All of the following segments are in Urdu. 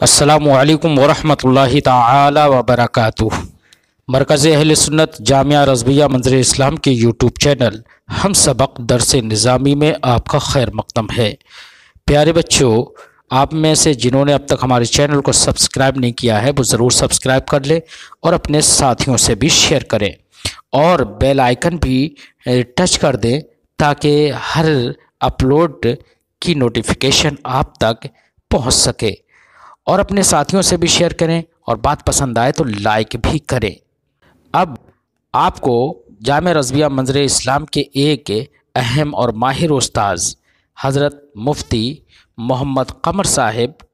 السلام علیکم ورحمۃ اللہ تعالی وبرکاتہ۔ مرکز اہل سنت جامعہ رضویہ منظر اسلام کے یوٹیوب چینل ہم سبق درس نظامی میں آپ کا خیر مقدم ہے۔ پیارے بچوں، آپ میں سے جنہوں نے اب تک ہمارے چینل کو سبسکرائب نہیں کیا ہے وہ ضرور سبسکرائب کر لیں اور اپنے ساتھیوں سے بھی شیئر کریں اور بیل آئیکن بھی ٹچ کر دیں تاکہ ہر اپلوڈ کی نوٹیفیکیشن آپ تک پہنچ سکے، اور اپنے ساتھیوں سے بھی شیئر کریں اور بات پسند آئے تو لائک بھی کریں۔ اب آپ کو جامعہ رضویہ منظر اسلام کے ایک اہم اور ماہر استاذ حضرت مفتی محمد قمر صاحب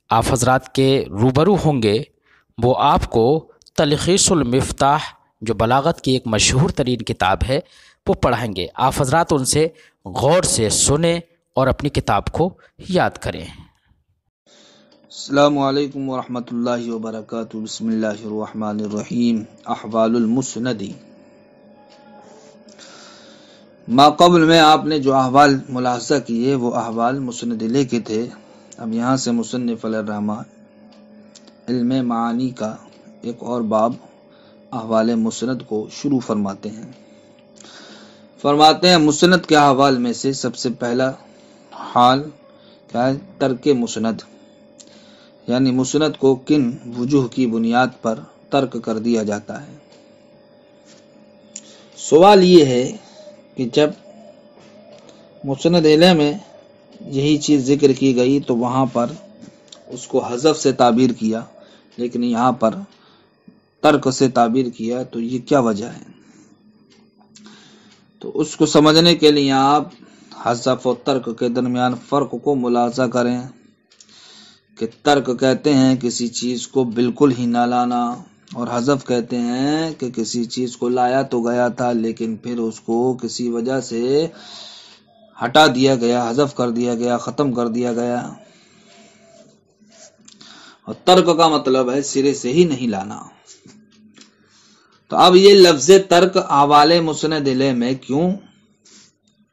آپ حضرات کے روبرو ہوں گے۔ وہ آپ کو تلخیص المفتاح جو بلاغت کی ایک مشہور ترین کتاب ہے وہ پڑھائیں گے۔ آپ حضرات ان سے غور سے سنیں اور اپنی کتاب کو یاد کریں۔ السلام علیکم ورحمۃ اللہ وبرکاتہ۔ بسم اللہ الرحمن الرحیم۔ احوال المسندی۔ ما قبل میں آپ نے جو احوال ملاحظہ کیے وہ احوال مسند لے کے تھے۔ اب یہاں سے مصنف علیہ الرحمہ علم معانی کا ایک اور باب احوال مسند کو شروع فرماتے ہیں۔ فرماتے ہیں مسند کے احوال میں سے سب سے پہلا حال کیا ہے؟ ترک مسند، یعنی مسند کو کن وجوہ کی بنیاد پر ترک کر دیا جاتا ہے۔ سوال یہ ہے کہ جب مسند علیہ میں یہی چیز ذکر کی گئی تو وہاں پر اس کو حذف سے تعبیر کیا، لیکن یہاں پر ترک سے تعبیر کیا، تو یہ کیا وجہ ہے؟ تو اس کو سمجھنے کے لیے آپ حذف و ترک کے درمیان فرق کو ملاحظہ کریں کہ ترک کہتے ہیں کسی چیز کو بالکل ہی نہ لانا، اور حذف کہتے ہیں کہ کسی چیز کو لایا تو گیا تھا لیکن پھر اس کو کسی وجہ سے ہٹا دیا گیا، حذف کر دیا گیا، ختم کر دیا گیا۔ اور ترک کا مطلب ہے سرے سے ہی نہیں لانا۔ تو اب یہ لفظ ترک احوال مسند علیہ میں کیوں،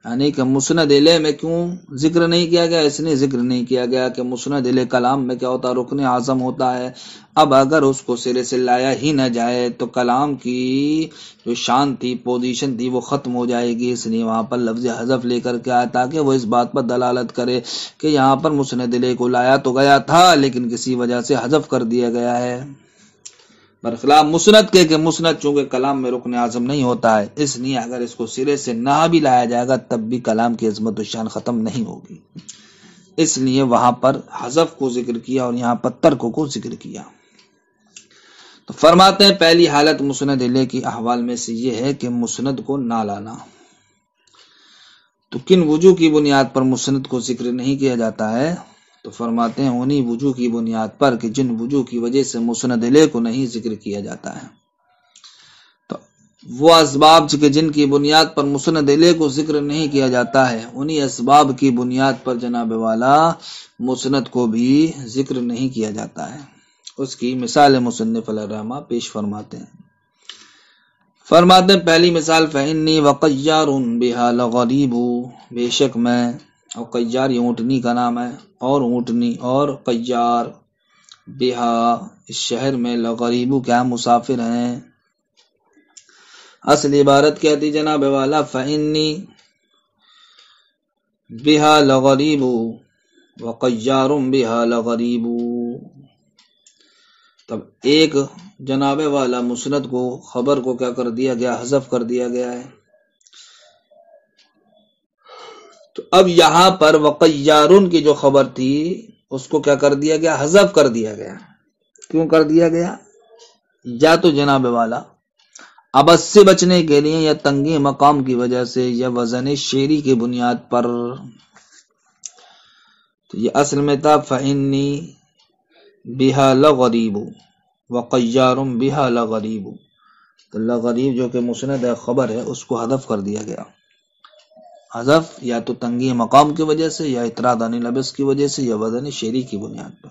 یعنی کہ مسند علیہ میں کیوں ذکر نہیں کیا گیا؟ اس لیے ذکر نہیں کیا گیا کہ مسند علیہ کلام میں کیا ہوتا ہے؟ رکن اعظم ہوتا ہے۔ اب اگر اس کو سرے سے لایا ہی نہ جائے تو کلام کی جو شان تھی، پوزیشن تھی، وہ ختم ہو جائے گی۔ اس لیے وہاں پر لفظ حذف لے کر کے آیا تاکہ وہ اس بات پر دلالت کرے کہ یہاں پر مسند علیہ کو لایا تو گیا تھا لیکن کسی وجہ سے حذف کر دیا گیا ہے، برخلاف مسند کے کہ مسند چونکہ کلام میں رکن اعظم نہیں ہوتا ہے، اس لیے اگر اس کو سرے سے نہ بھی لایا جائے گا تب بھی کلام کی عظمت و شان ختم نہیں ہوگی۔ اس لیے وہاں پر حذف کو ذکر کیا اور یہاں پر ترک کو ذکر کیا۔ تو فرماتے ہیں پہلی حالت مسند علیہ کی احوال میں سے یہ ہے کہ مسند کو نہ لانا۔ تو کن وجوہ کی بنیاد پر مسند کو ذکر نہیں کیا جاتا ہے؟ تو فرماتے ہیں انہی وجوہ کی بنیاد پر کہ جن وجوہ کی وجہ سے مسند علیہ کو نہیں ذکر کیا جاتا ہے۔ تو وہ اسباب کہ جن کی بنیاد پر مسند علیہ کو ذکر نہیں کیا جاتا ہے، انہی اسباب کی بنیاد پر جناب والا مسند کو بھی ذکر نہیں کیا جاتا ہے۔ اس کی مثال مصنف علیہ الرحمہ پیش فرماتے ہیں۔ فرماتے ہیں پہلی مثال فإنی وقیار بہا لغریب، بے شک میں، اور قیار یہ اونٹنی کا نام ہے، اور اونٹنی اور قیار بہا اس شہر میں لغریب کیا مسافر ہیں۔ اصل عبارت کہتی جناب والا فإنی بہا لغریب وقیار بہا لغریب۔ تب ایک جناب والا مسند کو، خبر کو کیا کر دیا گیا؟ حذف کر دیا گیا ہے۔ تو اب یہاں پر وقیارن کی جو خبر تھی اس کو کیا کر دیا گیا؟ حذف کر دیا گیا۔ کیوں کر دیا گیا؟ یا تو جناب والا ابد سے بچنے کے لیے، یا تنگی مقام کی وجہ سے، یا وزن شعری کی بنیاد پر۔ تو یہ اصل میں تھا فإنی بہا لغریب وقیار بہا لغریب۔ تو لغریب جو کہ مسند ہے، خبر ہے، اس کو حذف کر دیا گیا۔ حذف یا تو تنگی مقام کی وجہ سے، یا اطراد عن لبس کی وجہ سے، یا وزن شعری کی بنیاد پر۔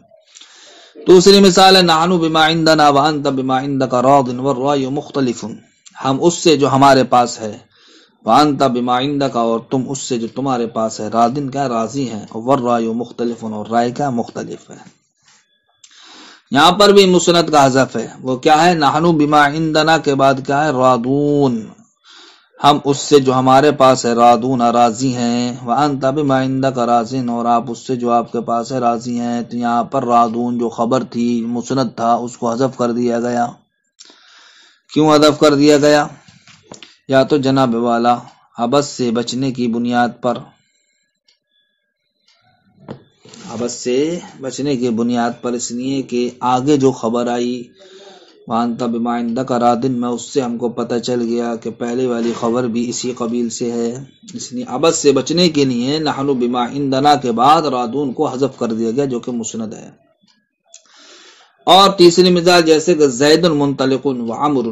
دوسری مثال ہے نحن بما عندنا وانت بما عندك راض والرأي مختلف، ہم اس سے جو ہمارے پاس ہے، وانت بما عندك اور تم اس سے جو تمہارے پاس ہے، راضٍ کیا راضی ہیں، والرأي مختلف اور رائے کا مختلف ہے۔ یہاں پر بھی مسند کا حذف ہے، وہ کیا ہے؟ نحنو بما عندنا کے بعد کیا ہے؟ راضون، ہم اس سے جو ہمارے پاس ہے راضون راضی ہیں، وانت بما عندک راضین، اور آپ اس سے جو آپ کے پاس ہے راضی ہیں۔ تو یہاں پر راضون جو خبر تھی مسند تھا اس کو حذف کر دیا گیا۔ کیوں حذف کر دیا گیا؟ یا تو جناب والا عبث سے بچنے کی بنیاد پر، عبث سے بچنے کی بنیاد پر، اس لیے کہ آگے جو خبر آئی وانت بما عندک راضٍ میں اس سے ہم کو پتہ چل گیا کہ پہلے والی خبر بھی اسی قبیل سے ہے، اس لیے عبث سے بچنے کے لیے نحن بما عندنا کے بعد راضون کو حذف کر دیا گیا جو کہ مسند ہے۔ اور تیسری مثال جیسے کہ زید منطلق وعمر،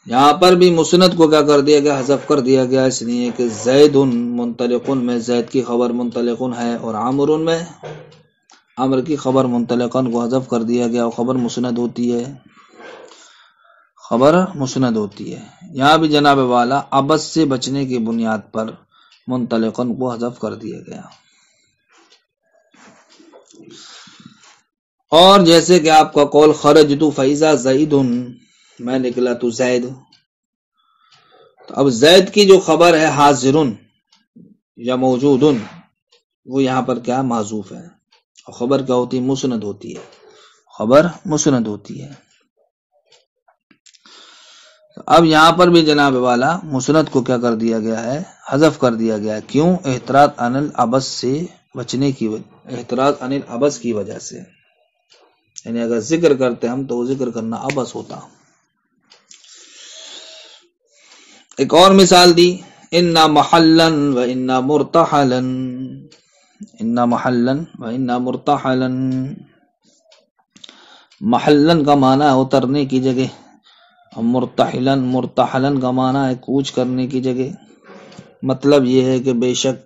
یہاں پر بھی مسند کو کیا کر دیا گیا؟ حذف کر دیا گیا، اس لیے کہ زید منطلق میں زید کی خبر منطلق ہے، اور عمر میں عمر کی خبر منطلقن کو حذف کر دیا گیا، اور خبر مسند ہوتی ہے، خبر مسند ہوتی ہے۔ یہاں بھی جناب والا عبث سے بچنے کی بنیاد پر منطلقن کو حذف کر دیا گیا۔ اور جیسے کہ آپ کا قول خرجت فاذا زید، میں نکلا تو زید، تو اب زید کی جو خبر ہے حاضرن یا موجودن، وہ یہاں پر کیا معذوف ہے، اور خبر کیا ہوتی ہے؟ مسند ہوتی ہے، خبر مسند ہوتی ہے۔ اب یہاں پر بھی جناب والا مسند کو کیا کر دیا گیا ہے؟ حذف کر دیا گیا ہے۔ کیوں؟ احتراز عن العبث سے بچنے کی وجہ، احتراز عن العبث کی وجہ سے، یعنی اگر ذکر کرتے ہم تو وہ ذکر کرنا عبث ہوتا۔ ایک اور مثال دی، انا محلا و انا مرتحلا، انا محلا و انا مرتحلا، محلن کا معنی ہے اترنے کی جگہ، اور مرتحلن، مرتحلن کا معنی ہے کوچ کرنے کی جگہ۔ مطلب یہ ہے کہ بے شک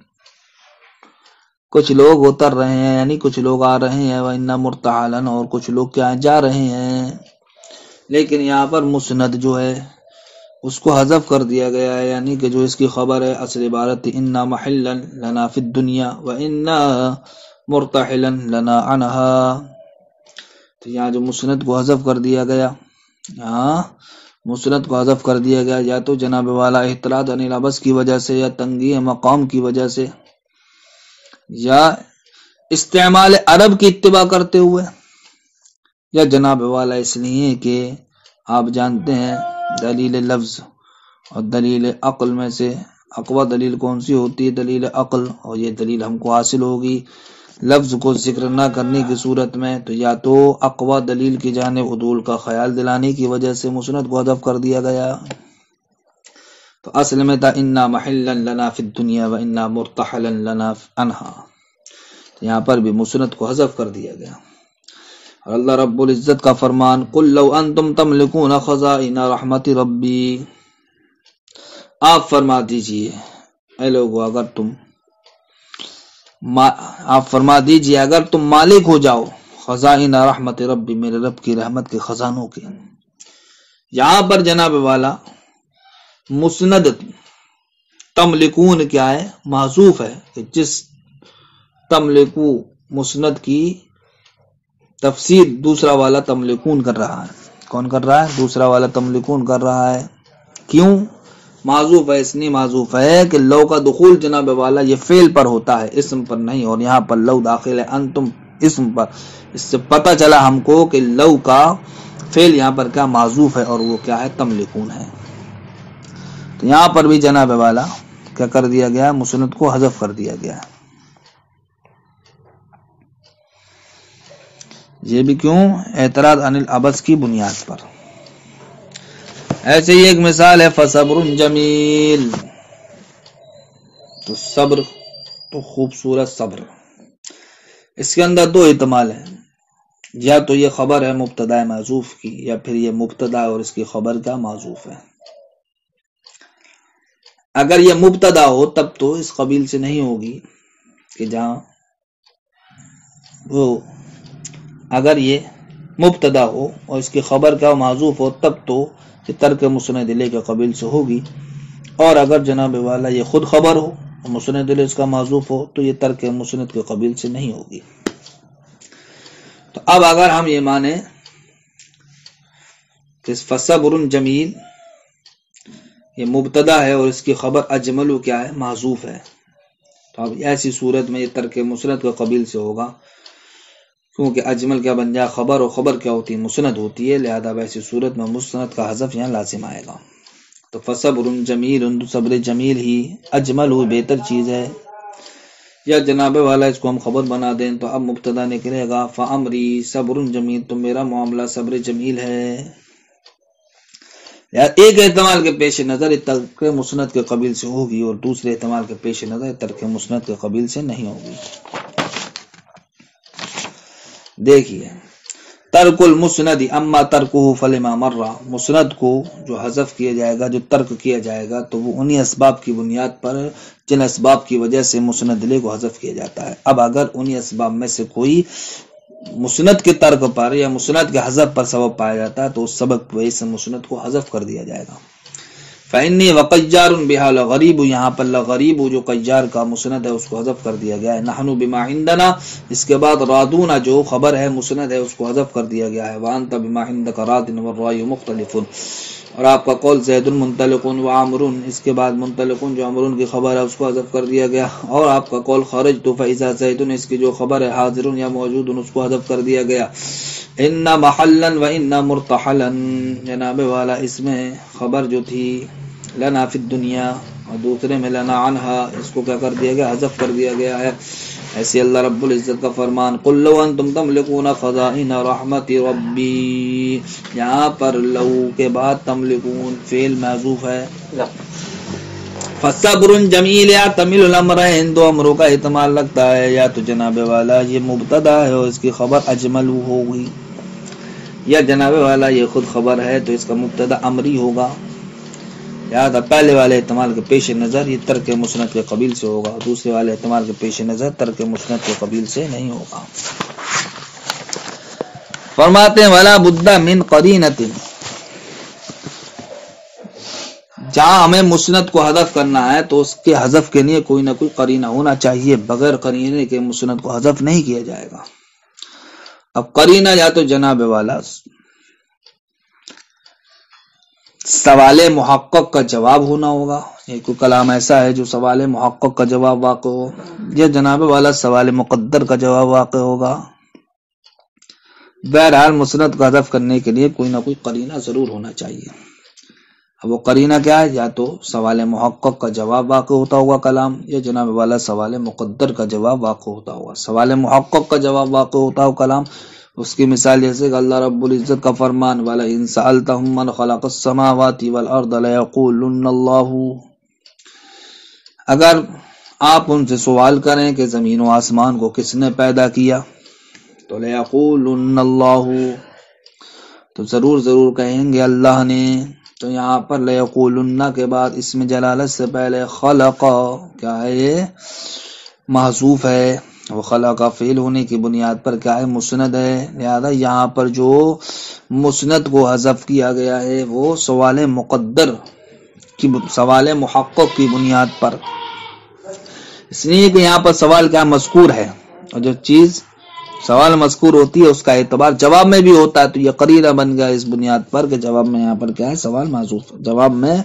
کچھ لوگ اتر رہے ہیں، یعنی کچھ لوگ آ رہے ہیں، وَإِنَّا مُرْتَحَلًا، اور کچھ لوگ کیا جا رہے ہیں۔ لیکن یہاں پر مسند جو ہے اس کو حذف کر دیا گیا ہے، یعنی کہ جو اس کی خبر ہے اصل عبارت اِنَّا مَحِلًا لَنَا فِي الدُّنْيَا وَإِنَّا مُرْتَحِلًا لَنَا عَنْهَا، تو یہاں جو مسند کو حذف کر دیا گیا، یہاں مسند کو حذف کر دیا گیا، یا تو جناب والا احتراز عن العبث کی وجہ سے، یا تنگی مقام کی وجہ سے، یا استعمال عرب کی اتباع کرتے ہوئے، یا جناب والا اس لیے کہ آپ جانتے ہیں دلیل لفظ اور دلیل عقل میں سے اقوی دلیل کون سی ہوتی ہے؟ دلیل عقل، اور یہ دلیل ہم کو حاصل ہوگی لفظ کو ذکر نہ کرنے کی صورت میں، تو یا تو اقوی دلیل کی جانب عدول کا خیال دلانے کی وجہ سے مسند کو حذف کر دیا گیا۔ تو اصل میں تھا انا محلا لنا فی الدنیا و انا مرتحلا لنا عنها، یہاں پر بھی مسند کو حذف کر دیا گیا۔ اور اللہ رب العزت کا فرمان قل لو انتم تملکون خزائن رحمت ربی، آپ فرما دیجئے اے لوگو، اگر تم آپ فرما دیجئے اگر تم مالک ہو جاؤ خزائن رحمت ربی، میرے رب کی رحمت کے خزانوں کے۔ یہاں پر جناب والا مسند تملکون کیا ہے؟ محذوف ہے، کہ جس تملکو مسند کی تفسیر دوسرا والا تملکون کر رہا ہے۔ کون کر رہا ہے؟ دوسرا والا تملکون کر رہا ہے۔ کیوں معذوف ہے؟ اس لیے معذوف ہے کہ لو کا دخول جناب والا یہ فعل پر ہوتا ہے، اسم پر نہیں، اور یہاں پر لو داخل ہے انتم اسم پر، اس سے پتہ چلا ہم کو کہ لو کا فعل یہاں پر کیا معذوف ہے، اور وہ کیا ہے؟ تملکون ہے۔ تو یہاں پر بھی جناب والا کیا کر دیا گیا؟ مسند کو حذف کر دیا گیا۔ یہ بھی کیوں؟ اعتراض عن العبث کی بنیاد پر۔ ایسے ہی ایک مثال ہے فصبر جمیل، تو صبر تو خوبصورت صبر، اس کے اندر دو احتمال ہیں، یا تو یہ خبر ہے مبتدا محذوف کی، یا پھر یہ مبتدا اور اس کی خبر کا محذوف ہے۔ اگر یہ مبتدا ہو تب تو اس قبیل سے نہیں ہوگی کہ جہاں وہ، اگر یہ مبتدا ہو اور اس کی خبر کا محذوف ہو تب تو یہ ترک مسند الیہ کے قبیل سے ہوگی، اور اگر جناب والا یہ خود خبر ہو اور مسند الیہ اس کا محذوف ہو تو یہ ترک مسند کے قبیل سے نہیں ہوگی۔ تو اب اگر ہم یہ مانیں کہ فصبر جمیل یہ مبتدا ہے اور اس کی خبر اجمل کیا ہے، محذوف ہے، تو اب ایسی صورت میں یہ ترک مسند کے قبیل سے ہوگا، کیونکہ اجمل کیا بن جائے خبر، اور خبر کیا ہوتی ہے، مسند ہوتی ہے، لہذا ایسی صورت میں مسند کا حذف یہاں لازم آئے گا۔ تو فصبر جمیل، صبر جمیل ہی اجمل ہو بہتر چیز ہے، یا جناب والا اس کو ہم خبر بنا دیں تو اب مبتدا نکلے گا فامری صبر جمیل، تو میرا معاملہ صبر جمیل ہے۔ ایک احتمال کے پیش نظر ترک مسند کے قبیل سے ہوگی، اور دوسرے احتمال کے پیش نظر ترک مسند کے قبیل سے نہیں ہوگی۔ دیکھیے ترک المسند اما ترکہ فلما مر، مسند کو جو حذف کیا جائے گا، جو ترک کیا جائے گا، تو وہ انہی اسباب کی بنیاد پر جن اسباب کی وجہ سے مسند لے کو حذف کیا جاتا ہے۔ اب اگر انہی اسباب میں سے کوئی مسند کے ترک پر یا مسند کے حذف پر سبب پایا جاتا ہے تو اس سبب کی وجہ سے مسند کو حذف کر دیا جائے گا۔ فإنی وقجار بها لغریب، یہاں پر لغریب جو قجار کا مسند ہے اس کو حذف کر دیا گیا ہے۔ نحن بما عندنا، اس کے بعد رادون جو خبر ہے مسند ہے اس کو حذف کر دیا گیا ہے۔ وانت بما عندك راد والرأي مختلف، اور آپ کا قول زید منطلق وعمر، اس کے بعد منطلق جو عمر کی خبر ہے اس کو حذف کر دیا گیا، اور آپ کا قول خرجت فاذا زید، اس کی جو خبر ہے حاضر یا موجود اس کو حذف کر دیا گیا۔ ان محلا و ان مرتحلا، جناب والا اس میں خبر جو تھی لنا فی الدنیا اور دوسرے میں لنا عنہا، اس کو کیا کر دیا گیا، حذف کر دیا گیا ہے۔ ایسے اللہ رب العزت کا فرمان قل لو انتم تملکون خزائن رحمت ربی، یہاں پر لو کے بعد تملکون فعل محذوف ہے۔ فصبر جمیل یا تمل الامرین، دو امروں کا احتمال لگتا ہے، یا تو جناب والا یہ مبتدا ہے اور اس کی خبر اجمل ہوگی، یا جناب والا یہ خود خبر ہے تو اس کا مبتدا امری ہوگا۔ یاد پہلے والے احتمال کے پیش نظر یہ ترک مسند کے قبیل سے ہوگا، دوسرے والے احتمال کے پیش نظر ترک مسند کے قبیل سے نہیں ہوگا۔ فرماتے ہیں ولا بد من قرینۃ، جہاں ہمیں مسند کو حذف کرنا ہے تو اس کے حذف کے لیے کوئی نہ کوئی قرینہ ہونا چاہیے، بغیر قرینے کے مسند کو حذف نہیں کیا جائے گا۔ اب قرینہ یا تو جناب والا سوال محقق کا جواب ہونا ہوگا، یہ کوئی کلام ایسا ہے جو سوال محقق کا جواب واقع ہو، یا جناب والا سوال مقدر کا جواب واقع ہوگا۔ بہرحال مسند کو حذف کرنے کے لیے کوئی نہ کوئی قرینہ ضرور ہونا چاہیے۔ اب وہ قرینہ کیا ہے، یا تو سوال محقق کا جواب واقع ہوتا ہوگا کلام، یا جناب والا سوال مقدر کا جواب واقع ہوتا ہوگا۔ سوال محقق کا جواب واقع ہوتا ہو کلام، اس کی مثال جیسے کہ اللہ رب العزت کا فرمان وَلَئِن سَأَلْتَهُم مَّنْ خَلَقَ السَّمَاوَاتِ وَالْأَرْضَ لَيَقُولُنَّ اللَّهُ، اگر آپ ان سے سوال کریں کہ زمین و آسمان کو کس نے پیدا کیا تو لَيَقُولُنَّ اللَّهُ، تو ضرور کہیں گے اللہ نے۔ تو یہاں پر لَيَقُولُنَّ کے بعد اسم جلالت سے پہلے خلق کیا ہے، یہ محذوف ہے، وہ خلا کا فعل ہونے کی بنیاد پر کیا ہے، مسند ہے، لہذا یہاں پر جو مسند کو حذف کیا گیا ہے وہ سوال مقدر کی، سوال محقق کی بنیاد پر، اس لیے کہ یہاں پر سوال کیا مذکور ہے، اور جو چیز سوال مذکور ہوتی ہے اس کا اعتبار جواب میں بھی ہوتا ہے، تو یہ قرینہ بن گیا اس بنیاد پر کہ جواب میں یہاں پر کیا ہے، سوال محذوف، جواب میں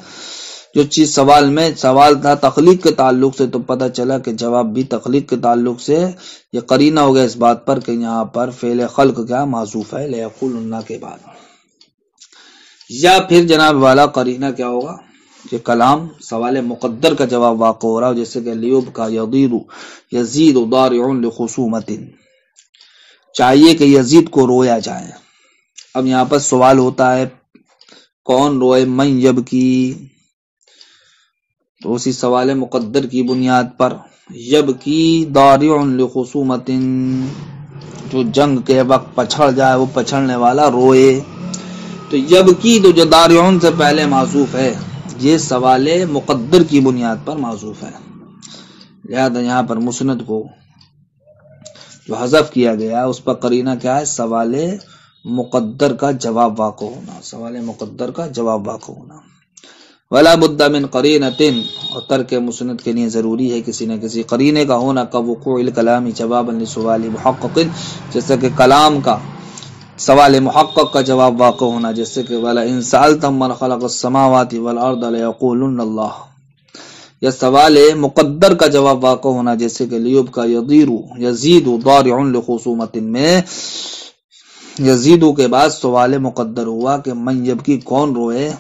جو چیز سوال تھا تخلیق کے تعلق سے، تو پتہ چلا کہ جواب بھی تخلیق کے تعلق سے، یہ قرینہ ہو گیا اس بات پر کہ یہاں پر فعل خلق کیا محذوف ہے لیقولن کے بعد۔ یا پھر جناب والا قرینہ کیا ہوگا کہ کلام سوال مقدر کا جواب واقع ہو رہا ہو، جیسے کہ لیوب کا یزید ضارع لخصومت، چاہیے کہ یزید کو رویا جائے۔ اب یہاں پر سوال ہوتا ہے کون روئے، من یبکی، تو اسی سوال مقدر کی بنیاد پر یبکی ضارع لخصومت، جو جنگ کے وقت پچھڑ جائے وہ پچھڑنے والا روئے، تو یبکی تو جو ضارعون سے پہلے معذوف ہے یہ سوال مقدر کی بنیاد پر معذوف ہے، لہذا یہاں پر مسند کو جو حذف کیا گیا اس پر قرینہ کیا ہے، سوال مقدر کا جواب واقع ہونا، سوال مقدر کا جواب واقع ہونا۔ ولا بد من قرینۃ، اور ترک مسند کے لیے ضروری ہے کسی نہ کسی قرینے کا ہونا، کا وقوع الکلام جوابا لسؤال محقق، جیسے کہ کلام کا سوال محقق کا جواب واقع ہونا، جیسے کہ ولا ان سألتم من خلق السماوات والارض لیقولن اللہ، یا سوال مقدر کا جواب واقع ہونا، جیسے کہ لیوب کا یزید ضارع لخصومت میں یزیدو کے بعد سوال مقدر ہوا کہ من یبکی کون روئے،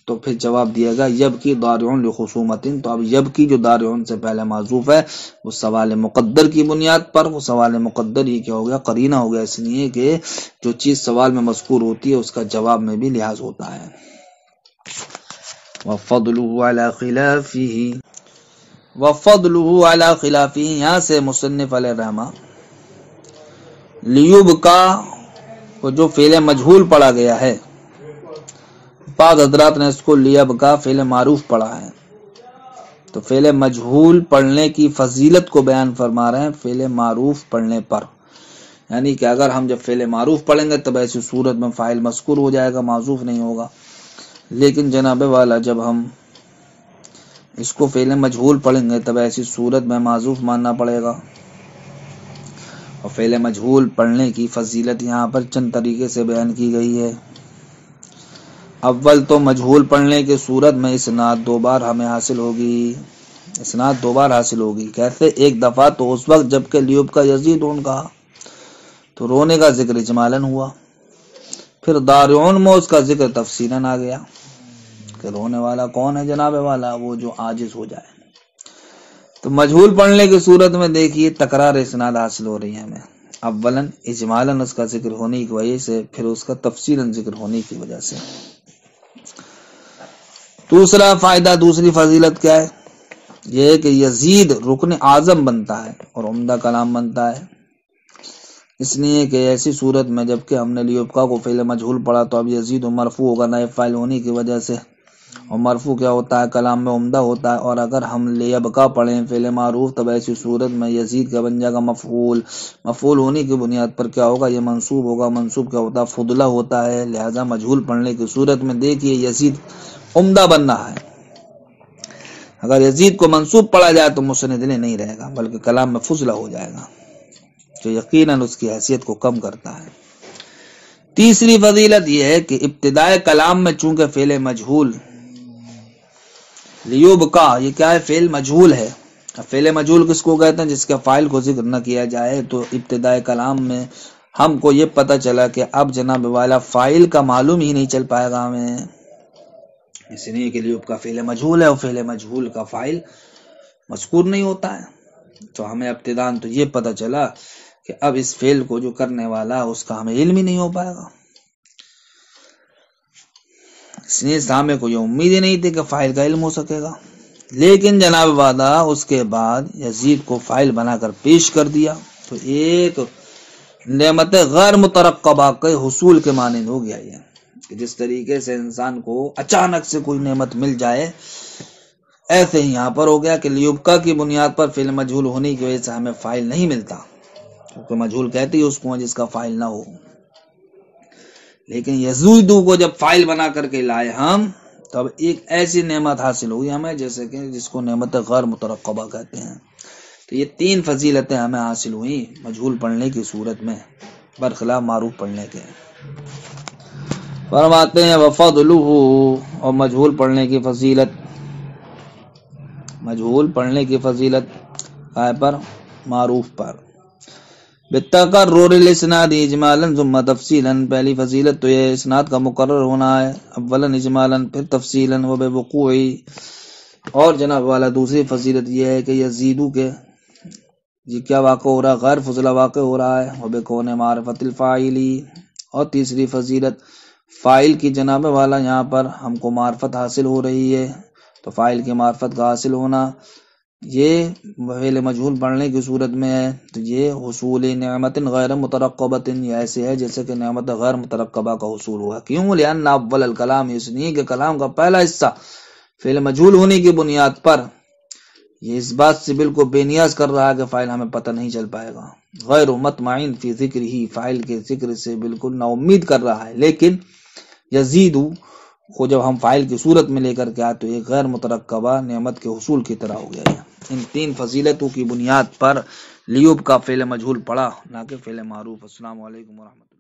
تو پھر جواب دیا گا یبکی ضارع لخصومت، تو اب یبکی جو ضارع سے پہلے معذوف ہے وہ سوال مقدر کی بنیاد پر، وہ سوال مقدر ہی کیا ہو گیا، قرینہ ہو گیا، اس لیے کہ جو چیز سوال میں مذکور ہوتی ہے اس کا جواب میں بھی لحاظ ہوتا ہے۔ وفضلہ علی خلافہ، وفضلہ علی خلافہ، یہاں سے مصنف علیہ الرحمہ لیوب کا وہ جو فعل مجہول پڑھا گیا ہے، بعض حضرات نے اس کو لیب کا فعل معروف پڑھا ہے، تو فعل مجہول پڑھنے کی فضیلت کو بیان فرما رہے ہیں فعل معروف پڑھنے پر، یعنی کہ اگر ہم جب فعل معروف پڑھیں گے تب ایسی صورت میں فاعل مذکور ہو جائے گا، معذوف نہیں ہوگا، لیکن جناب والا جب ہم اس کو فعل مجہول پڑھیں گے تب ایسی صورت میں معذوف ماننا پڑے گا۔ اور فعل مجہول پڑھنے کی فضیلت یہاں پر چند طریقے سے بیان کی گئی ہے۔ اول تو مجہول پڑھنے کی صورت میں اسناد دو بار ہمیں حاصل ہوگی، اسناد دو بار حاصل ہوگی، کیسے؟ ایک دفعہ تو اس وقت جب کہ لیوب کا یزیدون کہا تو رونے کا ذکر اجمالاً ہوا، پھر دارعون میں اس کا ذکر تفصیلاً آ گیا کہ رونے والا کون ہے جناب والا، وہ جو عاجز ہو جائے۔ تو مجہول پڑھنے کی صورت میں دیکھیے تکرار اسناد حاصل ہو رہی ہے ہمیں، اولاً اجمالاً اس کا ذکر ہونے کی وجہ سے، پھر اس کا تفصیلاً ذکر ہونے کی وجہ سے۔ دوسرا فائدہ، دوسری فضیلت کیا ہے؟ یہ ہے کہ یزید رکن اعظم بنتا ہے اور عمدہ کلام بنتا ہے، اس لیے کہ ایسی صورت میں جب کہ ہم نے لیوبکا کو فعل مجہول پڑھا تو اب یزید مرفوع ہوگا نائب فاعل ہونے کی وجہ سے، اور مرفوع کیا ہوتا ہے؟ کلام میں عمدہ ہوتا ہے، اور اگر ہم لیبکا پڑھیں فعل معروف تب ایسی صورت میں یزید کا بن جائے گا مفعول، مفعول ہونے کی بنیاد پر کیا ہوگا؟ یہ منصوب ہوگا، منصوب کیا ہوتا ہے؟ فضلہ ہوتا ہے، لہذا مجہول پڑھنے کی صورت میں دیکھیے یزید عمدہ بن رہا ہے، اگر یزید کو منصوب پڑھا جائے تو مسند نہیں رہے گا بلکہ کلام میں فضلہ ہو جائے گا، جو یقیناً اس کی حیثیت کو کم کرتا ہے۔ تیسری فضیلت یہ ہے کہ ابتدائے کلام میں چونکہ فعل مجہول لیوب کا یہ کیا ہے؟ فعل مجہول ہے۔ فعل مجہول کس کو کہتے ہیں؟ جس کے فاعل کو ذکر نہ کیا جائے، تو ابتدائے کلام میں ہم کو یہ پتہ چلا کہ اب جناب والا فاعل کا معلوم ہی نہیں چل پائے گا ہمیں، اس لیے کہ لیوب کا فعل مجہول ہے اور فعل مجہول کا فاعل مذکور نہیں ہوتا ہے، تو ہمیں ابتداً تو یہ پتہ چلا کہ اب اس فعل کو جو کرنے والا اس کا ہمیں علم ہی نہیں ہو پائے گا، اس لیے سامنے کو یہ امید ہی نہیں تھی کہ فاعل کا علم ہو سکے گا، لیکن جناب وعدہ اس کے بعد یزید کو فاعل بنا کر پیش کر دیا تو ایک نعمت غیر مترقبہ کے حصول کے مانند ہو گیا یہ، کہ جس طریقے سے انسان کو اچانک سے کوئی نعمت مل جائے ایسے ہی یہاں پر ہو گیا کہ لیوبکا کی بنیاد پر فعل مجہول ہونے کی وجہ سے ہمیں فاعل نہیں ملتا، کیونکہ مجہول کہتے ہی اس کو جس کا فاعل نہ ہو، لیکن یزیدو کو جب فاعل بنا کر کے لائے ہم تب ایک ایسی نعمت حاصل ہوئی ہمیں جیسے کہ جس کو نعمت غیر مترقبہ کہتے ہیں۔ تو یہ تین فضیلتیں ہمیں حاصل ہوئی مجہول پڑھنے کی صورت میں برخلاف معروف پڑھنے کے۔ فرماتے ہیں وفضلہ، اور مجہول پڑھنے کی فضیلت، مجہول پڑھنے کی فضیلت قائم پر؟ معروف پر۔ بالتقرر الاسناد اجمالا ثم تفصیلا، پہلی فضیلت تو یہ اسناد کا مقرر ہونا ہے، اولا اجمالا پھر تفصیلا وبوقوع، اور جناب والا دوسری فضیلت یہ ہے کہ یزیدو کے یہ کیا واقع ہو رہا ہے؟ غیر فضلہ واقع ہو رہا ہے، وبکون معرفت الفاعلی، اور تیسری فضیلت فاعل کی جناب والا یہاں پر ہم کو معرفت حاصل ہو رہی ہے، تو فاعل کی معرفت کا حاصل ہونا یہ فعل مجہول پڑھنے کی صورت میں ہے، تو یہ حصول نعمت غیر مترقبۃ، یہ ایسے ہے جیسے کہ نعمت غیر مترقبہ کا حصول ہوا، کیوں؟ لأن اول الکلام، اس لیے کہ کلام کا پہلا حصہ فعل مجہول ہونے کی بنیاد پر یہ اس بات سے بالکل بے نیاز کر رہا ہے کہ فاعل ہمیں پتہ نہیں چل پائے گا، غیر مطمئن فی ذکر ہی، فاعل کے ذکر سے بالکل نا امید کر رہا ہے، لیکن یزید کو جب ہم فاعل کی صورت میں لے کر کے آئے تو ایک غیر مترکبہ نعمت کے حصول کی طرح ہو گیا ہے۔ ان تین فضیلتوں کی بنیاد پر لیوب کا فعل مجہول پڑا، نہ کہ فعل معروف۔ السلام علیکم ورحمۃ اللہ۔